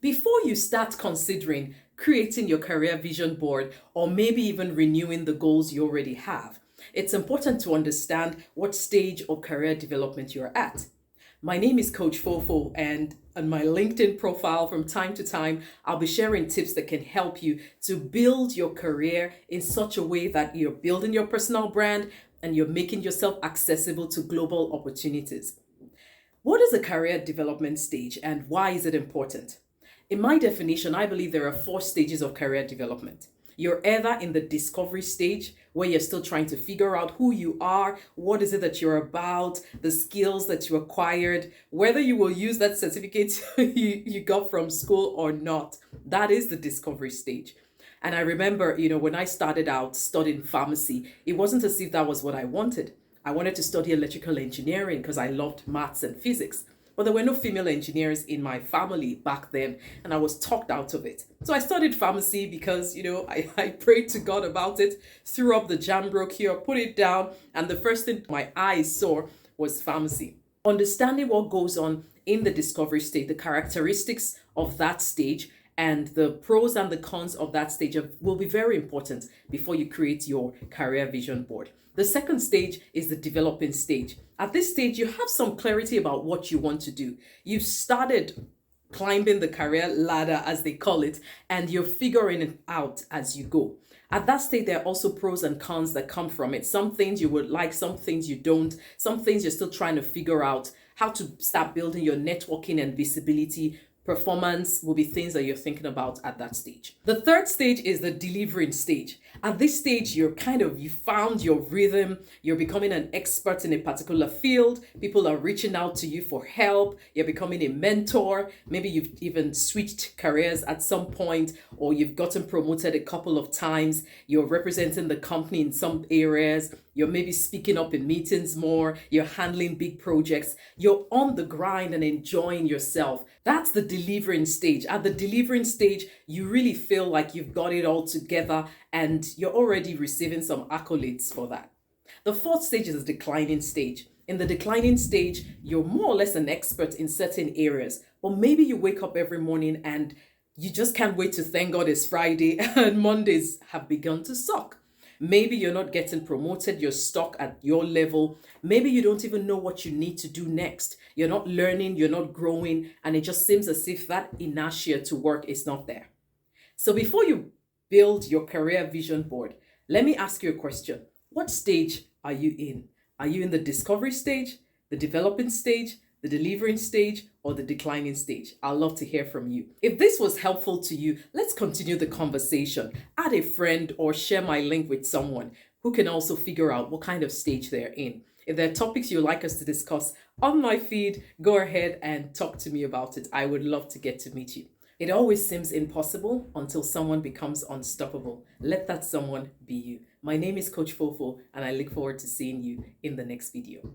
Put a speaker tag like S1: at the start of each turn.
S1: Before you start considering creating your career vision board or maybe even renewing the goals you already have, it's important to understand what stage of career development you're at. My name is Coach Fofo, and on my LinkedIn profile, from time to time, I'll be sharing tips that can help you to build your career in such a way that you're building your personal brand and you're making yourself accessible to global opportunities. What is a career development stage and why is it important? In my definition, I believe there are four stages of career development. You're either in the discovery stage, where you're still trying to figure out who you are, what is it that you're about, the skills that you acquired, whether you will use that certificate you got from school or not. That is the discovery stage. And I remember, when I started out studying pharmacy, it wasn't as if that was what I wanted. I wanted to study electrical engineering because I loved maths and physics. But there were no female engineers in my family back then, and I was talked out of it. So I studied pharmacy because, I prayed to God about it, threw up the jam brochure, put it down, and the first thing my eyes saw was pharmacy. Understanding what goes on in the discovery stage, the characteristics of that stage, and the pros and the cons of that stage will be very important before you create your career vision board. The second stage is the developing stage. At this stage, you have some clarity about what you want to do. You've started climbing the career ladder, as they call it, and you're figuring it out as you go. At that stage, there are also pros and cons that come from it. Some things you would like, some things you don't, some things you're still trying to figure out how to start building your networking and visibility. Performance will be things that you're thinking about at that stage. The third stage is the delivering stage. At this stage, you found your rhythm, you're becoming an expert in a particular field, people are reaching out to you for help, you're becoming a mentor, maybe you've even switched careers at some point, or you've gotten promoted a couple of times, you're representing the company in some areas, you're maybe speaking up in meetings more, you're handling big projects, you're on the grind and enjoying yourself. That's the delivering stage. At the delivering stage, you really feel like you've got it all together and you're already receiving some accolades for that. The fourth stage is the declining stage. In the declining stage, you're more or less an expert in certain areas, but maybe you wake up every morning and you just can't wait to thank God it's Friday and Mondays have begun to suck. Maybe you're not getting promoted, you're stuck at your level. Maybe you don't even know what you need to do next. You're not learning, you're not growing, and it just seems as if that inertia to work is not there. So before you build your career vision board, let me ask you a question. What stage are you in? Are you in the discovery stage, the developing stage, the delivering stage, or the declining stage? I'd love to hear from you. If this was helpful to you, let's continue the conversation. Add a friend or share my link with someone who can also figure out what kind of stage they're in. If there are topics you'd like us to discuss on my feed, go ahead and talk to me about it. I would love to get to meet you. It always seems impossible until someone becomes unstoppable. Let that someone be you. My name is Coach Fofo, and I look forward to seeing you in the next video.